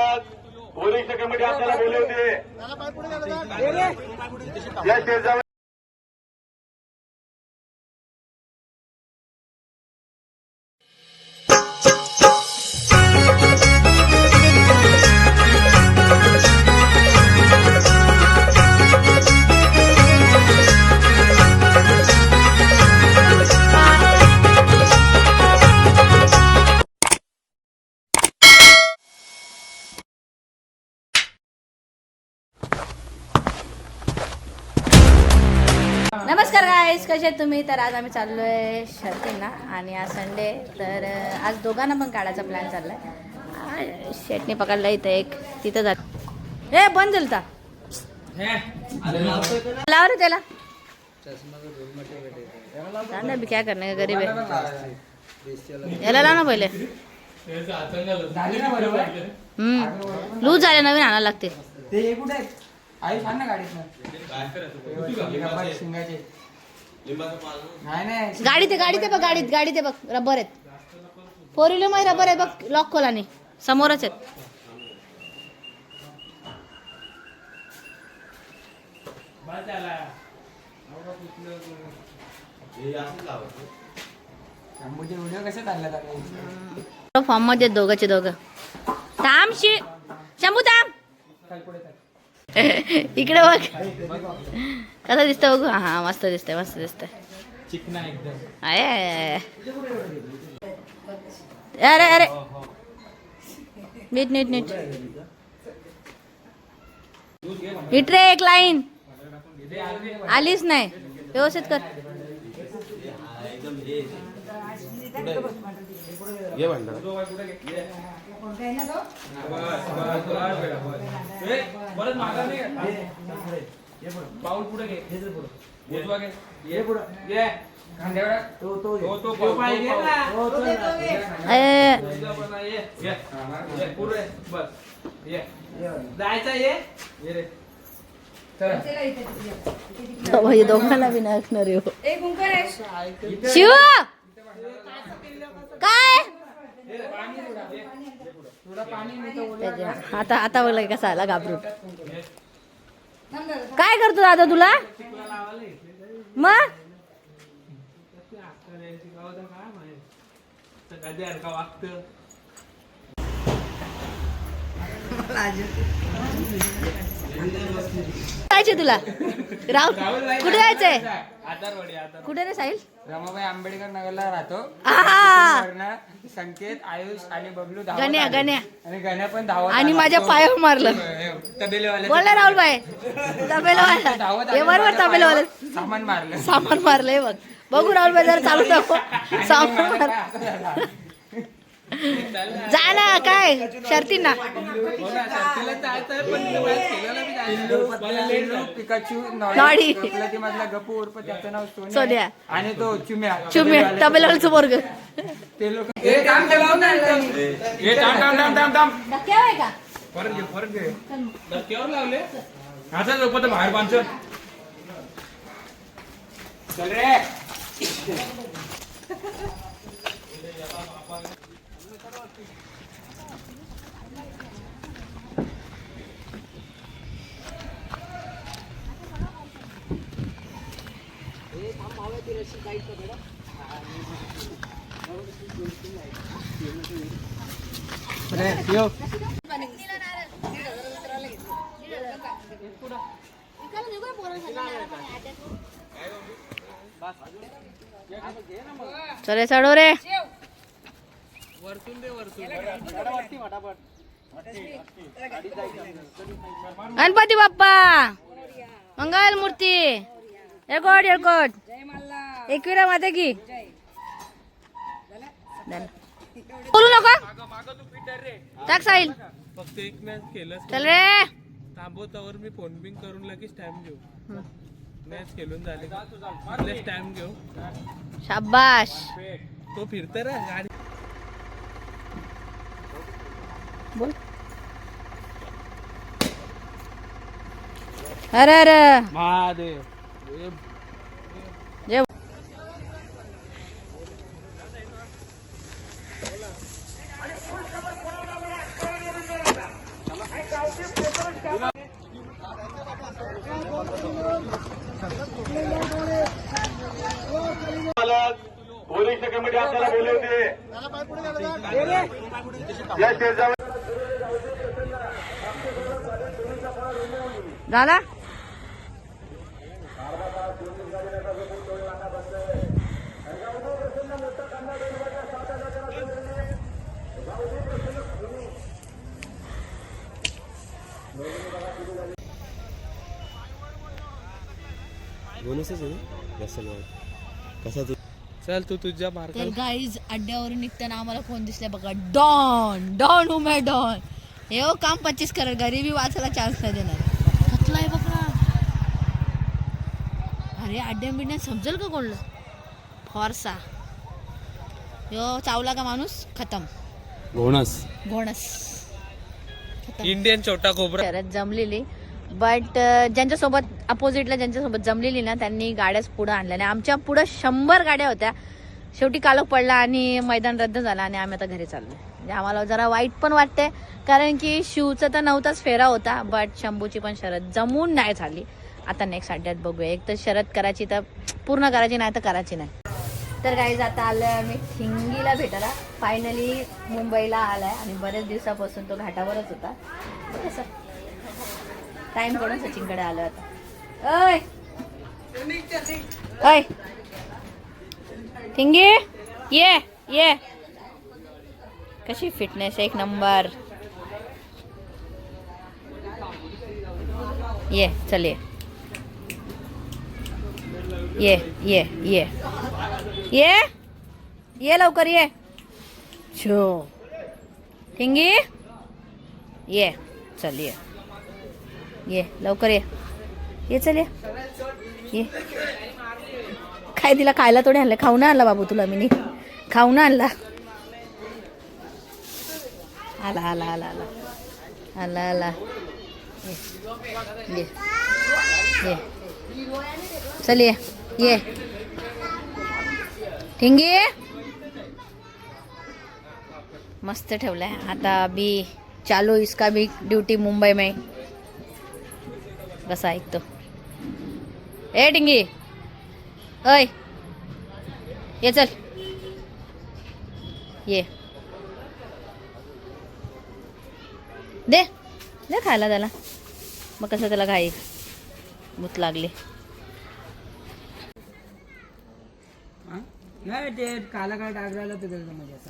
मालक police committee आपल्याला बोलवते या स्टेजवर. नमस्कार गाईस, कसे आहेत तुम्ही? तर आज आम्ही चाललोय शर्तींना आणि आज संडे, तर आज दोघांना पण काढायचा प्लॅन चाललाय. शेटने पकडला इथं एक, तिथं जात हे बंद झालता लाव रे त्याला. भी काय करणे गरीब आहे, याला लाव ना पहिले. लूज झाले, नवीन आणायला लागते. गाडी ते बघ, गाडी ते बघ, रबर आहेत. 4 व्हीलर मध्ये रबर आहे बघ, लॉक खोला नाही, समोरच आहेत. फॉर्म मध्ये दोघांचे दोघं. थांब शंभू थांब. इकडे बघ कसं दिसतं बघू. हा मस्त दिसतंय, मस्त दिसतंय. चिकना एकदम. अरे अरे नीट नीट नीट नीट रे, एक लाईन आलीच नाही, व्यवस्थित कर. पाऊल पुढे घे, उजवा घे, ये पुढे ये. दोघांना बी नाचणार शिव काय. आता बघ कसा आला घाबरून. काय करतो दादा तुला मग? जायचे तुला राव, कुठे जायचंय? कुठे रे साहिल? रमाबाई आंबेडकर नगरला राहतो. संकेत, आयुष आणि बबलू गण्या आणि गण्या पण धावत आणि माझ्या पायावर मारलं बोलला राहुल भाई. तबेलावाला हे बरोबर, तबेलावाला सामान मारलंय बघ. बघू राहुल भाई जरा चालू दाखव. सामान मार जा ना, काय शर्तींना. नॉडी मधला गप्पू उर्फ त्याचं नाव सोन्या आणि तो चुम्या तबेलावालचं पोरग. ते लोक लावले आता लोक तर बाहेर बांधत. चल रे. चले चढो रे. गणपती बाप्पा मंगल मूर्ती. एरकोट एरकोट. एकविरा माते की बोलू नका. टाक साहिल. फक्त एक मॅच केलं. चल रे. थांबवतावर मी फोन बिन करून लगेच टाइम घेऊ. मॅच खेळून झाले टाइम घेऊ. शाबाश. तो फिरते रे गाडी. बोल. अरे अरे महादेव. पोलीस कमिटी आपल्याला बोलवते या शेजावर झाला बोनसच आहे ना कसा तू चल तू तुझ्या मार्ग तर गाईज अड्ड्यावरून निघताना आम्हाला कोण दिसले बघा डॉन डॉन उमे डॉन हे हो काम 25 कर गरीबी वाचायला चान्स नाही देणार खतला आहे बघा अरे अड्ड्या बिड्यात समजेल का कोणलं फॉरसा यो चावला का माणूस खतम बोनस घोणस इंडियन छोटा कोबरा शरद जमलेली बट ज्यांच्यासोबत अपोजिटला ज्यांच्यासोबत जमलेली ना त्यांनी गाड्याच पुढं आणल्या आणि आमच्या पुढं 100 गाड्या होत्या शेवटी कालोख पडला आणि मैदान रद्द झाला आणि आम्ही आता घरी चाललो म्हणजे आम्हाला जरा वाईट पण वाटते कारण की शिवचा तर 9ताच फेरा होता बट शंभूची पण शरद जमून नाही झाली आता नेक्स्ट अड्ड्यात बघूया एक तर शरद करायची तर पूर्ण करायची नाही तर करायची नाही तर गाईज आता आलोय आम्ही ठिंगीला भेटायला फायनली मुंबईला आलाय आणि बरेच दिवसापासून तो घाटावरच होता कसं टाइम कडून सचिनकडे आलो आता ओय ओय ठिंगी ये कशी फिटनेस एक नंबर ये चल ये लवकर ये छो ठिंगी ये चल ये लवकर ये चल ये काय दिला खायला थोडे आणलं खाऊ ना आणला बाबू तुला मी खाऊ ना आणला आला आला आला आला आला आला ये चल ये ठिंगी मस्त ठेवलाय आता अभी चालू इसका भी ड्यूटी मुंबई में कसा ऐकतो ए टिंगी ओय ये चल ये दे दे खायला त्याला मग कसं त्याला घाई भूत लागली नाही ते काला काय टाक राहिला ते त्याचं म्हणजे असं